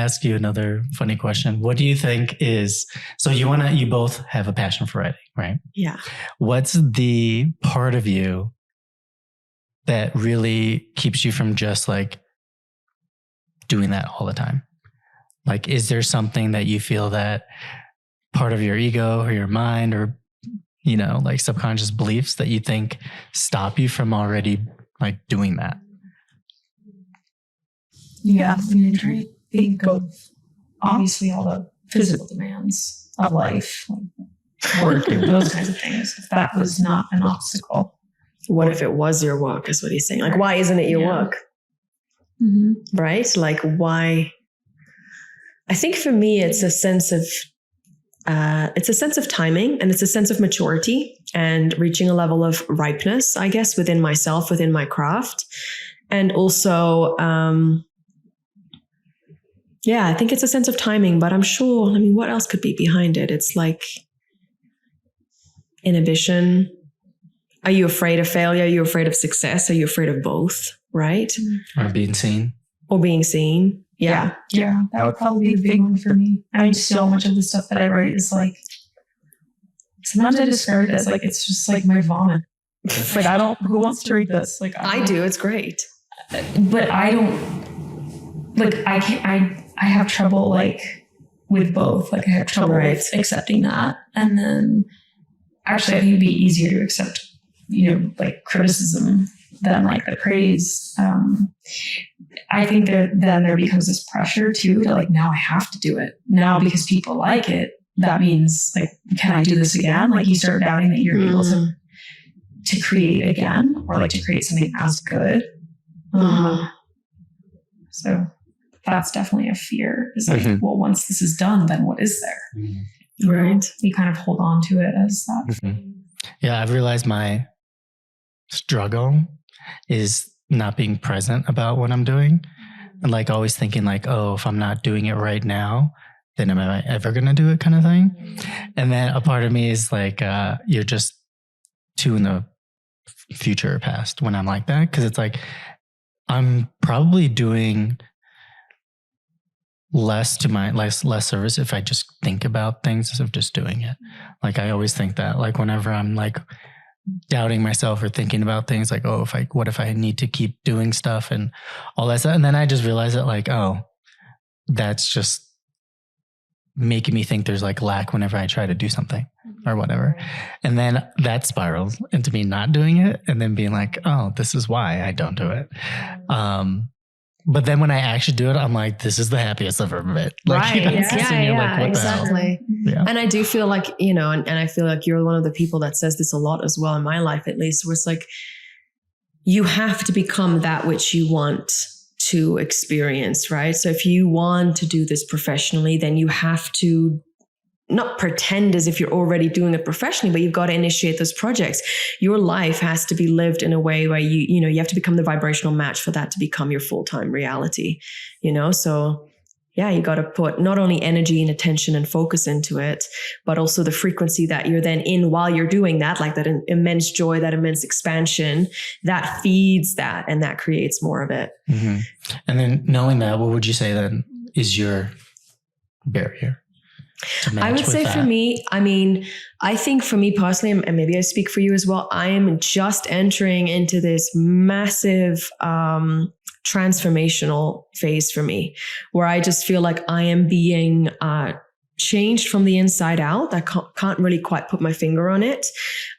ask you another funny question. What do you think is, so you both have a passion for writing, right? Yeah. What's the part of you that really keeps you from just like doing that all the time? Like, is there something that you feel that part of your ego or your mind or, like subconscious beliefs that you think stop you from already like doing that? Yeah, I mean, I try to think of obviously all the physical demands of life, like work and those kinds of things. If that was not an obstacle. What if it was your work, is what he's saying. Like, why isn't it your work? Mm-hmm. Right? Like, why? I think for me, it's a sense of timing, and it's a sense of maturity and reaching a level of ripeness, I guess, within myself, within my craft. And also, I think it's a sense of timing, but I'm sure, what else could be behind it? It's like inhibition. Are you afraid of failure? Are you afraid of success? Are you afraid of both? Right? Or being seen. Yeah, that would probably be the big one for me. I mean, so much of the stuff that I write is like, sometimes I describe it as like, it's just like my vomit. Like, who wants to read this? Like, I do, it's great. But I don't, like, I have trouble like with both. Like, I have trouble with accepting that. And then actually I think it'd be easier to accept, like criticism than like the praise. I think that then there becomes this pressure too to like, now I have to do it now because people like it. That means like, can I do this again? Like, you start doubting that you're able to create again, or like to create something as good. So that's definitely a fear. Is like, well, once this is done, then what is there? Right. We kind of hold on to it as that. Yeah, I've realized my struggle is not being present about what I'm doing, and like always thinking like, oh, if I'm not doing it right now, then am I ever going to do it, kind of thing. And then a part of me is like, you're just too in the future or past when I'm like that. Cause it's like, I'm probably doing less service if I just think about things instead of just doing it. Like, I always think that, like, whenever I'm like doubting myself or thinking about things like, oh, what if I need to keep doing stuff and all that stuff. And then I just realize that like, oh, that's just making me think there's like lack whenever I try to do something or whatever. And then that spirals into me not doing it and then being like, oh, this is why I don't do it. But then when I actually do it, I'm like, this is the happiest I've ever been. Like, right. Like, exactly. Yeah. And I do feel like, and I feel like you're one of the people that says this a lot as well in my life, at least, where it's like, you have to become that which you want to experience, right? So if you want to do this professionally, then you have to not pretend as if you're already doing it professionally, but you've got to initiate those projects. Your life has to be lived in a way where you have to become the vibrational match for that to become your full-time reality, So yeah, you got to put not only energy and attention and focus into it, but also the frequency that you're then in while you're doing that, like that immense joy, that immense expansion that feeds that, and that creates more of it. Mm-hmm. And then knowing that, what would you say then is your barrier? I would say for me, I think for me personally, and maybe I speak for you as well, I am just entering into this massive transformational phase for me, where I just feel like I am being changed from the inside out. I can't really quite put my finger on it.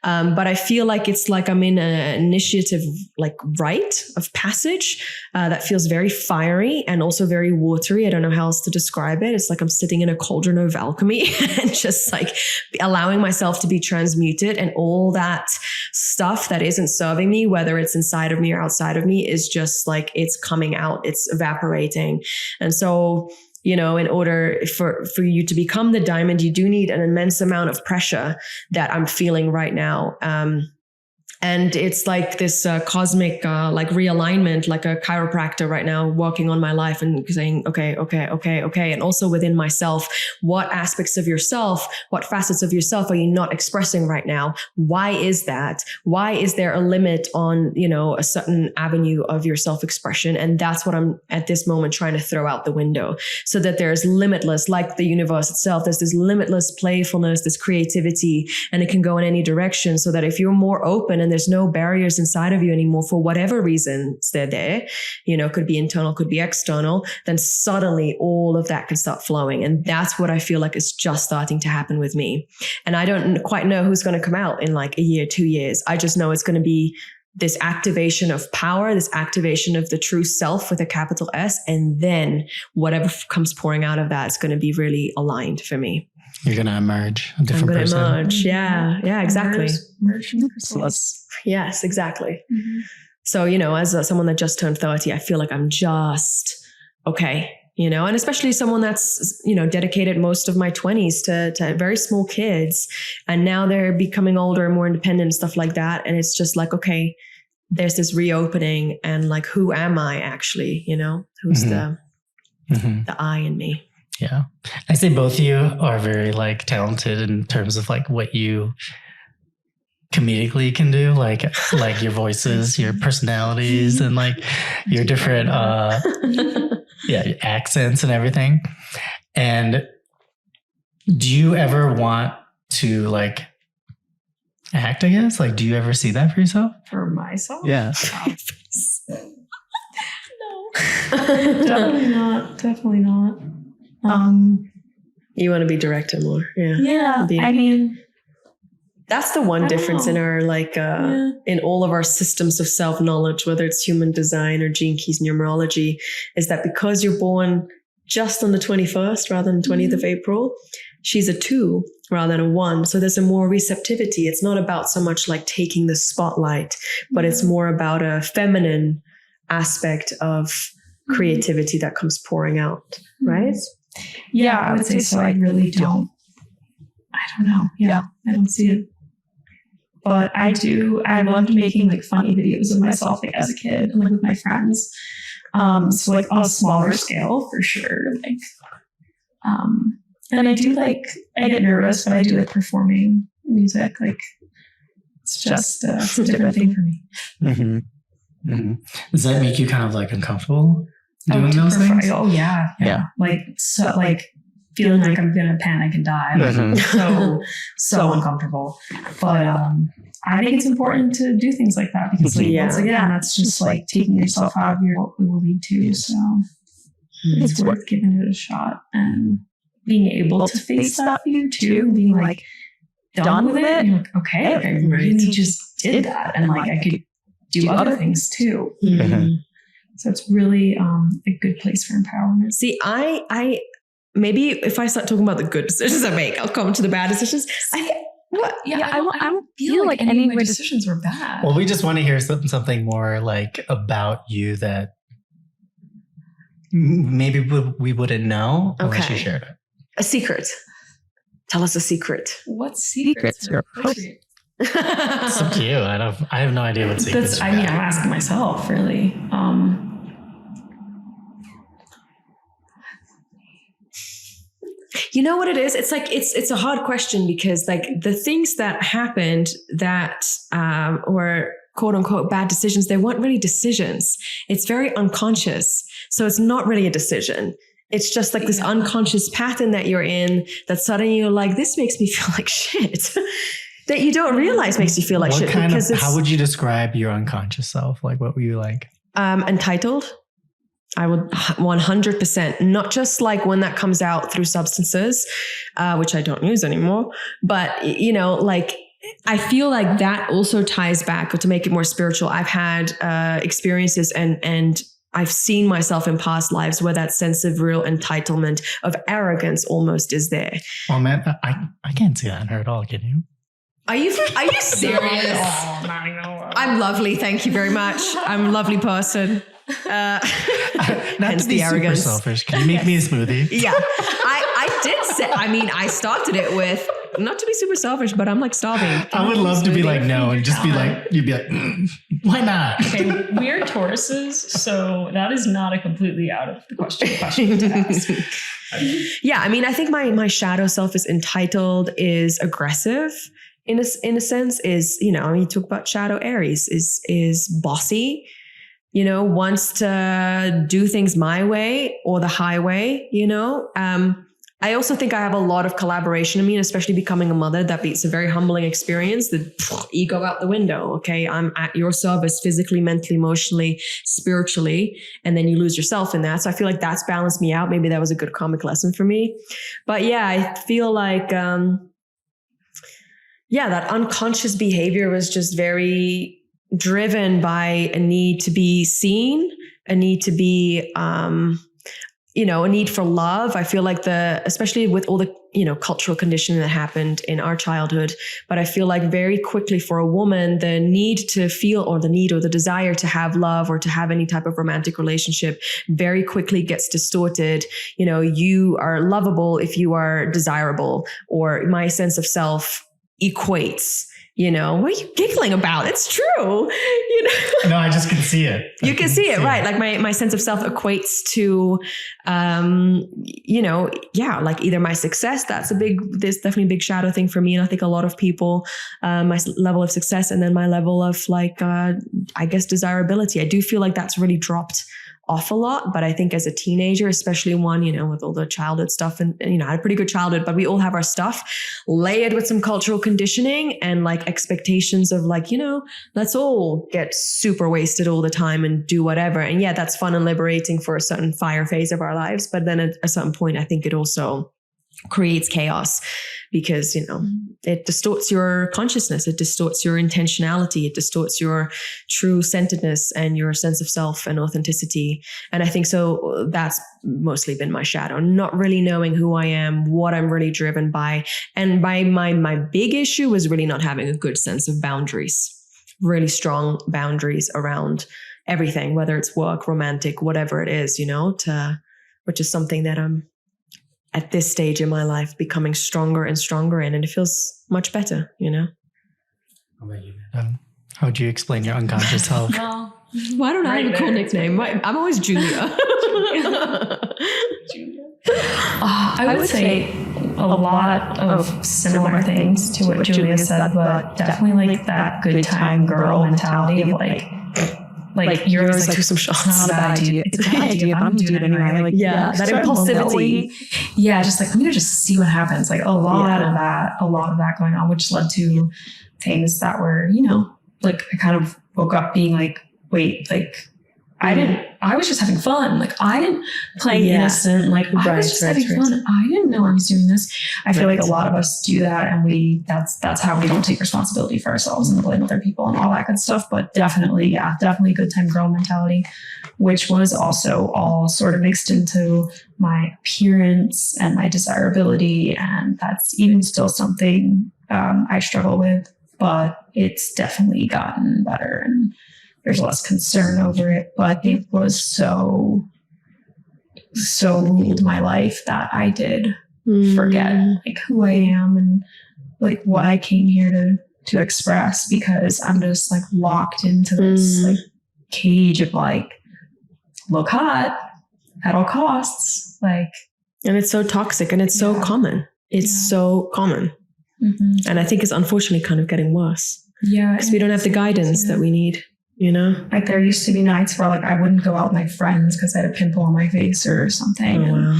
But I feel like it's like I'm in an initiative, like rite of passage that feels very fiery and also very watery. I don't know how else to describe it. It's like I'm sitting in a cauldron of alchemy and just like allowing myself to be transmuted, and all that stuff that isn't serving me, whether it's inside of me or outside of me, is just like, it's coming out, it's evaporating. And so, in order for you to become the diamond, you do need an immense amount of pressure that I'm feeling right now. And it's like this cosmic like realignment, like a chiropractor right now working on my life and saying, okay. And also within myself, what aspects of yourself, what facets of yourself are you not expressing right now? Why is that? Why is there a limit on, a certain avenue of your self-expression? And that's what I'm at this moment trying to throw out the window, so that there's limitless, like the universe itself, there's this limitless playfulness, this creativity, and it can go in any direction, so that if you're more open and there's no barriers inside of you anymore for whatever reasons they're there, could be internal, could be external, then suddenly all of that can start flowing. And that's what I feel like is just starting to happen with me. And I don't quite know who's going to come out in like a year, 2 years. I just know it's going to be this activation of power, this activation of the true self with a capital S. And then whatever comes pouring out of that is going to be really aligned for me. You're going to emerge a different person. Emerge. Yeah, exactly. Merge from the crystals. Yes, exactly. Mm-hmm. So, as someone that just turned 30, I feel like I'm just okay, and especially someone that's, dedicated most of my 20s to very small kids. And now they're becoming older and more independent and stuff like that. And it's just like, okay, there's this reopening and like, who am I actually, who's the I in me? Yeah. I say both of you are very like talented in terms of like what you comedically can do, like your voices, your personalities, and like your different accents and everything. And do you ever want to like act, I guess? Like, do you ever see that for yourself? For myself? Yeah. No. Definitely not. You want to be director more. Yeah. I mean, that's the one difference in our in all of our systems of self-knowledge, whether it's human design or Gene Keys numerology, is that because you're born just on the 21st rather than 20th of April, she's a 2 rather than a 1. So there's a more receptivity. It's not about so much like taking the spotlight, but it's more about a feminine aspect of creativity that comes pouring out, right? Yeah, I would say so. I really don't. I don't know. Yeah, I don't see it. But I do. I loved making like funny videos of myself like as a kid and like with my friends. So like on a smaller scale for sure. Like, and I do like, I get nervous, but I do like performing music. Like it's just, it's a different thing for me. Mm-hmm. Mm-hmm. Does that make you kind of like uncomfortable doing those things? Oh yeah. Like, so like feeling like I'm going to panic and die. Like, so uncomfortable. But, I think it's important to do things like that because like, once again, that's just like taking yourself out of what we will lead to. So it's worth giving it a shot and being able to face that fear too, and being like done with it. And you're like, okay, I really just did that. And like, I could do other things too. Mm-hmm. So it's really a good place for empowerment. See, I maybe if I start talking about the good decisions I make, I'll come to the bad decisions. I don't feel like any of my decisions were bad. Well, we just want to hear something more like about you that maybe we wouldn't know unless you shared it. A secret. Tell us a secret. What secrets are appropriate? It's up to you. I have no idea what secrets. I'm asking myself really. You know what it is? It's like, it's a hard question because like the things that happened that were quote unquote bad decisions, they weren't really decisions. It's very unconscious. So it's not really a decision. It's just like this unconscious pattern that you're in that suddenly you're like, this makes me feel like shit. That you don't realize makes you feel like shit. How would you describe your unconscious self? Like what were you like? Entitled. I would 100%, not just like when that comes out through substances, which I don't use anymore, but like I feel like that also ties back, to make it more spiritual. I've had experiences and I've seen myself in past lives where that sense of real entitlement, of arrogance almost is there. Oh man, I can't see that in her at all, can you? Are you serious? I'm lovely. Thank you very much. I'm a lovely person. Not Hence to be the super arrogance. selfish. Can you make me a smoothie? Yeah, I did say, I mean, I started it with, not to be super selfish, but I'm like starving. I would love to be like, no, and just be like, you'd be like, why not? Okay, we're Tauruses, so that is not a completely out of the question to ask. Yeah, I mean, I think my shadow self is entitled, is aggressive in a sense, is, you know, you talk about shadow Aries, is bossy, you know, wants to do things my way or the highway, you know. I also think I have a lot of collaboration in me, and especially becoming a mother, it's a very humbling experience. The ego out the window. Okay, I'm at your service physically, mentally, emotionally, spiritually, and then you lose yourself in that. So I feel like that's balanced me out. Maybe that was a good karmic lesson for me. But yeah, I feel like, that unconscious behavior was just very driven by a need to be seen, a need to be, a need for love. I feel like especially with all the, cultural conditioning that happened in our childhood, but I feel like very quickly for a woman, the need to feel, or the desire to have love or to have any type of romantic relationship very quickly gets distorted. You know, you are lovable if you are desirable, or my sense of self equates. You know, what are you giggling about? It's true. You know? No, I just can see it. You can see it, right? Like my sense of self equates to, like either my success. There's definitely a big shadow thing for me. And I think a lot of people, my level of success, and then my level of desirability. I do feel like that's really dropped off a lot. But I think as a teenager, especially one, with all the childhood stuff, and I had a pretty good childhood, but we all have our stuff layered with some cultural conditioning and like expectations of let's all get super wasted all the time and do whatever. And yeah, that's fun and liberating for a certain fire phase of our lives. But then at a certain point, I think it also creates chaos, because it distorts your consciousness, it distorts your intentionality, it distorts your true centeredness and your sense of self and authenticity. And I think so that's mostly been my shadow, not really knowing who I am, what I'm really driven by. And by my big issue was really not having a good sense of boundaries, really strong boundaries around everything, whether it's work, romantic, whatever it is, which is something that I'm at this stage in my life becoming stronger and stronger in, and it feels much better, How about you? How would you explain your unconscious self? Well, why don't I have a cool nickname? I'm always Giulia. I would say a lot of similar things to what Giulia said, but definitely like that good time girl mentality of like you're always like, do some shots. It's not a bad idea. It's a bad idea, but I'm doing it anyway. Like, that impulsivity. Yeah, just like, I'm going to just see what happens. Like a lot of that going on, which led to things that were, like I kind of woke up being like, wait, like I was just having fun. Like I didn't play innocent. Like I was just having fun. I didn't know I was doing this. I feel like a lot of us do that, and that's how we don't take responsibility for ourselves and blame other people and all that good stuff. But definitely good time girl mentality, which was also all sort of mixed into my appearance and my desirability, and that's even still something I struggle with. But it's definitely gotten better, and there's less concern over it, but it was so ruled my life that I did forget like who I am and like what I came here to express, because I'm just like locked into this like cage of like look hot at all costs, like, and it's so toxic and it's so common. It's so common, and I think it's unfortunately kind of getting worse. Yeah, because we don't have the guidance that we need. Like there used to be nights where like I wouldn't go out with my friends because I had a pimple on my face or something. Oh, wow.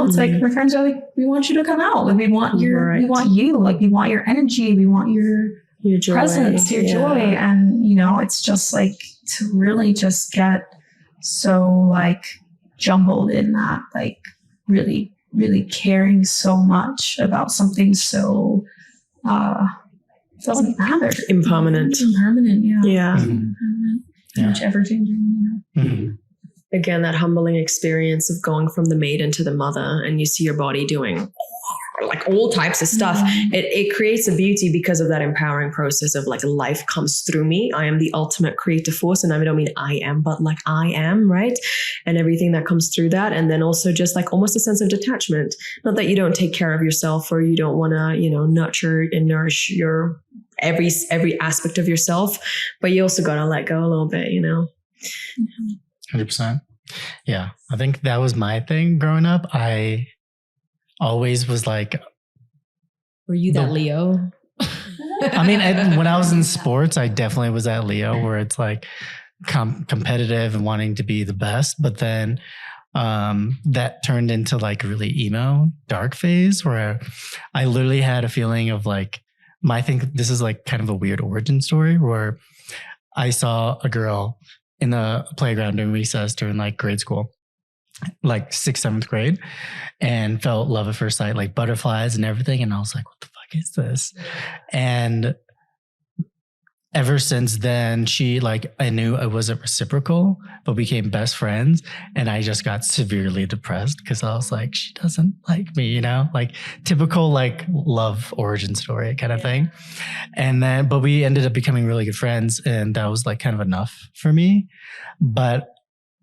It's like my friends are like, we want you to come out. Like we want you, like we want your energy. We want your joy, presence, your joy. And, it's just like to really just get so like jumbled in that, like really, really caring so much about something so, it doesn't matter. Impermanent. Yeah. Much ever changing. Again, that humbling experience of going from the maiden to the mother, and you see your body doing like all types of stuff. It creates a beauty because of that empowering process of like life comes through me. I am the ultimate creative force. And I don't mean I am, but like I am, right? And everything that comes through that. And then also just like almost a sense of detachment. Not that you don't take care of yourself or you don't want to, you know, nurture and nourish your every aspect of yourself, but you also got to let go a little bit, you know? 100%. Yeah. I think that was my thing growing up. I always was like, were you that Leo? I mean, when I was in sports, I definitely was that Leo where it's like competitive and wanting to be the best. But then that turned into like a really emo, dark phase where I literally had a feeling of like, I think this is like kind of a weird origin story where I saw a girl in the playground during recess during like grade school, like 6th, 7th grade, and felt love at first sight, like butterflies and everything. And I was like, what the fuck is this? And ever since then, she like, I knew it wasn't reciprocal, but became best friends. And I just got severely depressed because I was like, she doesn't like me, you know, like typical like love origin story kind of thing. And then, but we ended up becoming really good friends. And that was like kind of enough for me. But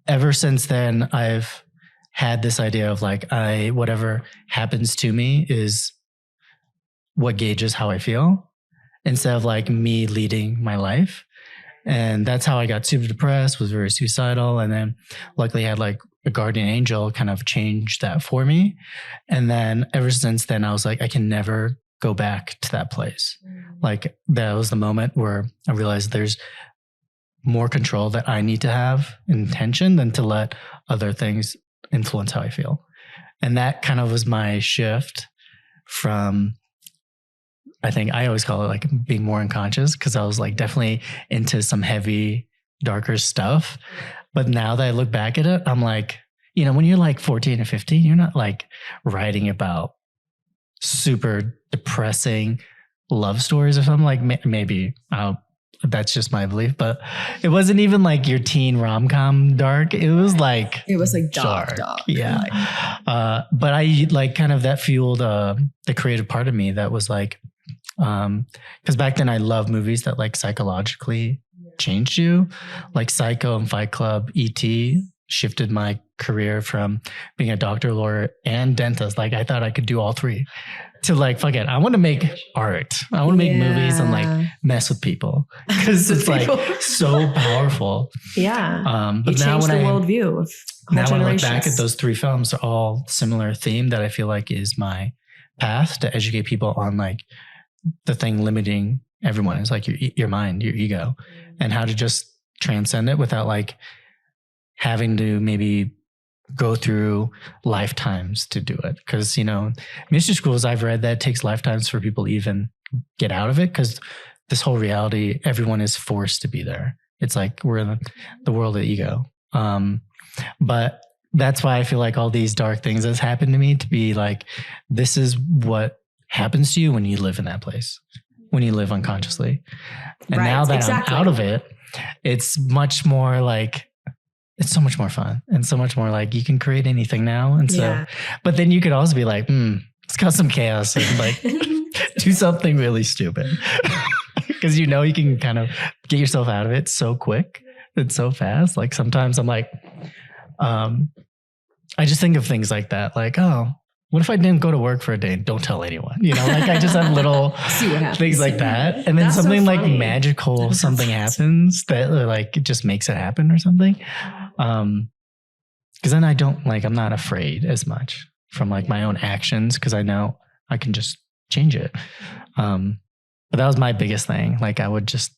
ever since then, I've had this idea of like, whatever happens to me is what gauges how I feel, instead of like me leading my life. And that's how I got super depressed, was very suicidal. And then luckily I had like a guardian angel kind of change that for me. And then ever since then, I was like, I can never go back to that place. Like that was the moment where I realized there's more control that I need to have intention than to let other things influence how I feel. And that kind of was my shift from, I think I always call it like being more unconscious, because I was like definitely into some heavy, darker stuff. But now that I look back at it, I'm like, you know, when you're like 14 or 15, you're not like writing about super depressing love stories or something. Like maybe that's just my belief, but it wasn't even like your teen rom-com dark. It was like dark. Yeah. But I like kind of that fueled the creative part of me that was like, because back then I loved movies that like psychologically changed you, like Psycho and Fight Club. E.T. shifted my career from being a doctor, lawyer, and dentist. Like I thought I could do all three, to like, fuck it, I want to make art. I want to make movies and like mess with people, because it's like so powerful. Yeah. But you now changed when the worldview of now when I look back at those three films, are all similar theme that I feel like is my path to educate people on like the thing limiting everyone is like your mind, your ego, and how to just transcend it without like having to maybe go through lifetimes to do it. Because, you know, mystery schools, I've read that it takes lifetimes for people to even get out of it, because this whole reality, everyone is forced to be there. It's like we're in the world of ego. But that's why I feel like all these dark things has happened to me to be like, this is what happens to you when you live in that place, when you live unconsciously. And now that I'm out of it, it's much more like, it's so much more fun and so much more like you can create anything now. And so, but then you could also be like, let's cause some chaos and like do something really stupid. Because you know, you can kind of get yourself out of it so quick and so fast. Like sometimes I'm like, I just think of things like that. Like, oh, what if I didn't go to work for a day and don't tell anyone? You know, like I just have little things like that. And then something like magical, something happens that like it just makes it happen or something. Because then I don't like, I'm not afraid as much from like my own actions, because I know I can just change it. But that was my biggest thing. Like I would just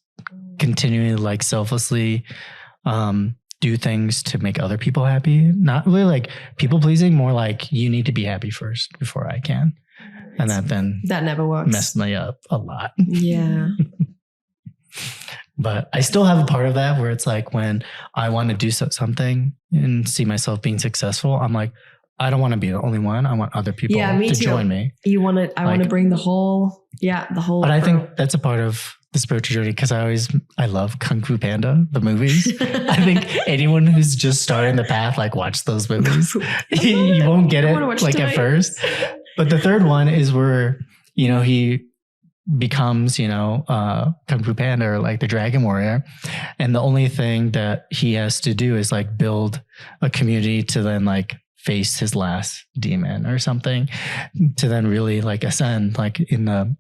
continually like selflessly do things to make other people happy. Not really like people pleasing, more like you need to be happy first before I can. And that never works. Messed me up a lot. Yeah. But I still have a part of that where it's like when I want to do something and see myself being successful, I'm like, I don't want to be the only one. I want other people to join me. I want to bring the whole. But I think that's a part of the spiritual journey, because I love Kung Fu Panda, the movies. I think anyone who's just starting the path, like watch those movies. You won't get it like at first. But the third one is where, he becomes, Kung Fu Panda or like the Dragon Warrior. And the only thing that he has to do is like build a community to then like face his last demon or something, to then really like ascend, like in the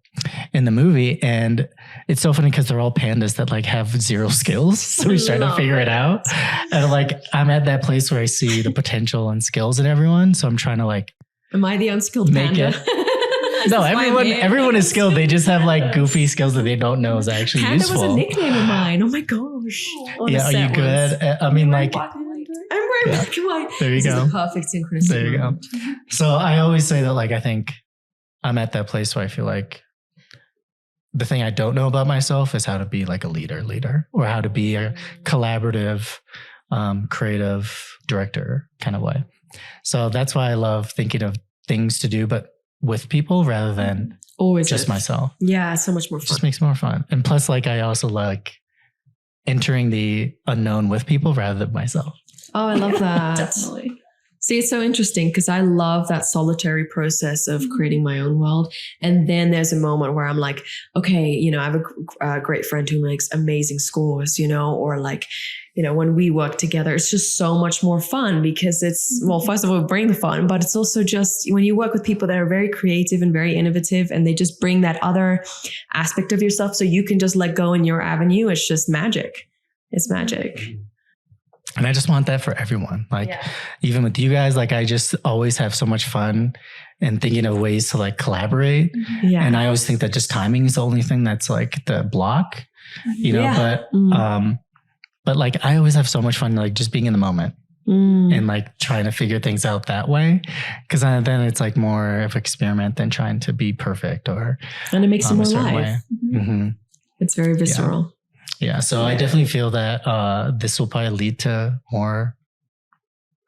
movie. And it's so funny because they're all pandas that like have zero skills. So he's trying to figure it out. And like, I'm at that place where I see the potential and skills in everyone. So I'm trying to like, am I the unskilled panda? No, everyone is skilled. They just have like goofy skills that they don't know is actually Panda useful. was a nickname of mine. Oh my gosh. Yeah, are you good? I mean, like, I'm wearing black and white. There you go. This is a perfect synchronicity. There you go. So I always say that, like, I think I'm at that place where I feel like the thing I don't know about myself is how to be like a leader, or how to be a collaborative, creative director kind of way. So that's why I love thinking of things to do, but with people rather than always just myself. Yeah, it's so much more fun. Just makes it more fun. And plus, like, I also like entering the unknown with people rather than myself. Oh, I love that. Definitely. See, it's so interesting because I love that solitary process of creating my own world. And then there's a moment where I'm like, okay, I have a great friend who makes amazing scores, or like, when we work together, it's just so much more fun because it's, well, first of all, we bring the fun, but it's also just when you work with people that are very creative and very innovative and they just bring that other aspect of yourself so you can just let go in your avenue. It's just magic. It's magic. And I just want that for everyone. Like, even with you guys, like, I just always have so much fun and thinking of ways to like collaborate. Yeah. And I always think that just timing is the only thing that's like the block, but like, I always have so much fun, like just being in the moment and like trying to figure things out that way. Cause then it's like more of an experiment than trying to be perfect and it makes it more live. Mm-hmm. It's very visceral. Yeah. So I definitely feel that this will probably lead to more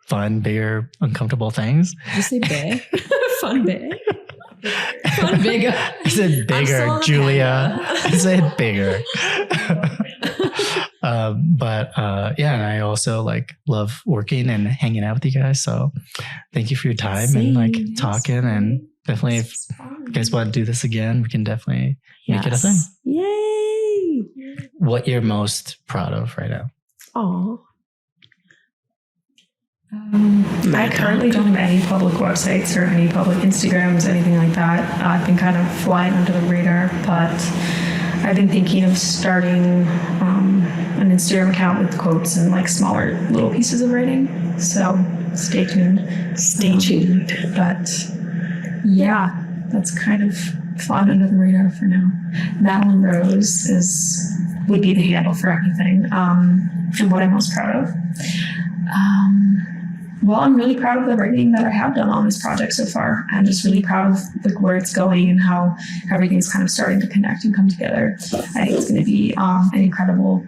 fun, bigger, uncomfortable things. Did you say big? Fun, big. Fun, bigger. I said bigger, Giulia. I said bigger. And I also like love working and hanging out with you guys. So thank you for your time and like talking. And definitely, if you guys want to do this again, we can definitely make it a thing. Yay! What you're most proud of right now? Oh, I currently don't have any public websites or any public Instagrams, anything like that. I've been kind of flying under the radar, but I've been thinking of starting an Instagram account with quotes and like smaller little pieces of writing. So stay tuned. Stay tuned. But yeah, that's kind of flying under the radar for now. Madeline Rose would be the handle for everything. And what I'm most proud of. Well, I'm really proud of the writing that I have done on this project so far. I'm just really proud of like where it's going and how everything's kind of starting to connect and come together. I think it's going to be an incredible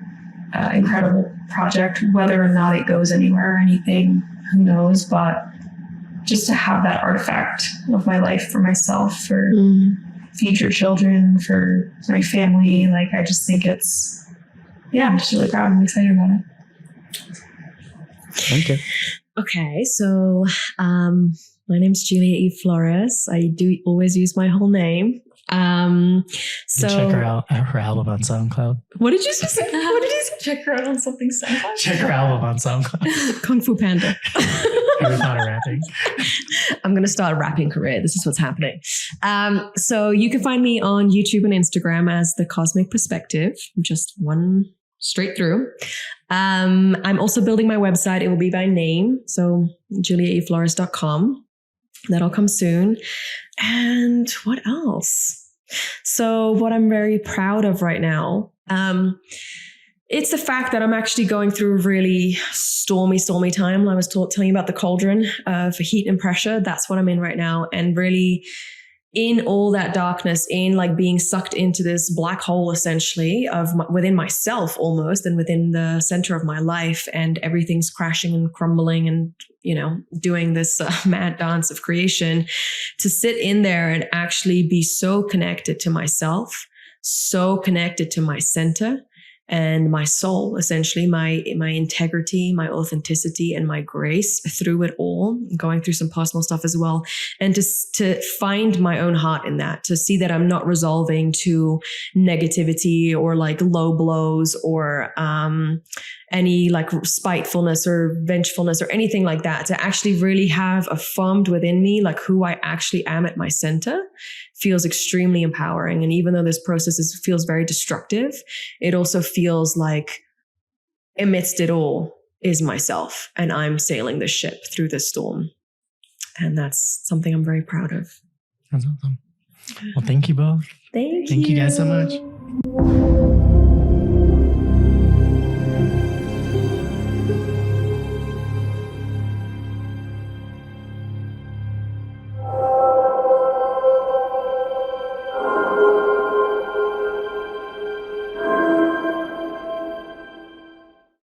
project. Whether or not it goes anywhere or anything, who knows? But just to have that artifact of my life for myself, for future children, for my family, like I just think it's, I'm just really proud and excited about it. Thank you. Okay, so my name's Giulia E. Flores. I do always use my whole name. So check her out at her album on SoundCloud. What did you say? What did you say? Check her out on something SoundCloud. Check her album on SoundCloud. Kung Fu Panda. Have you thought of rapping? I'm going to start a rapping career. This is what's happening. So you can find me on YouTube and Instagram as The Cosmic Perspective. Just one straight through. I'm also building my website. It will be by name. So giuliaeflores.com. That'll come soon. And what else? So what I'm very proud of right now, it's the fact that I'm actually going through a really stormy time. I was telling you about the cauldron of heat and pressure. That's what I'm in right now. And really in all that darkness, in like being sucked into this black hole, essentially within myself almost, and within the center of my life, and everything's crashing and crumbling and, doing this mad dance of creation, to sit in there and actually be so connected to myself, so connected to my center, and my soul, essentially my integrity, my authenticity, and my grace through it all, going through some personal stuff as well. And to find my own heart in that, to see that I'm not resolving to negativity or like low blows or any like spitefulness or vengefulness or anything like that, to actually really have affirmed within me like who I actually am at my center, feels extremely empowering. And even though this process feels very destructive, it also feels like amidst it all is myself, and I'm sailing the ship through the storm. And that's something I'm very proud of. That's awesome. Well, thank you both. Thank you guys so much.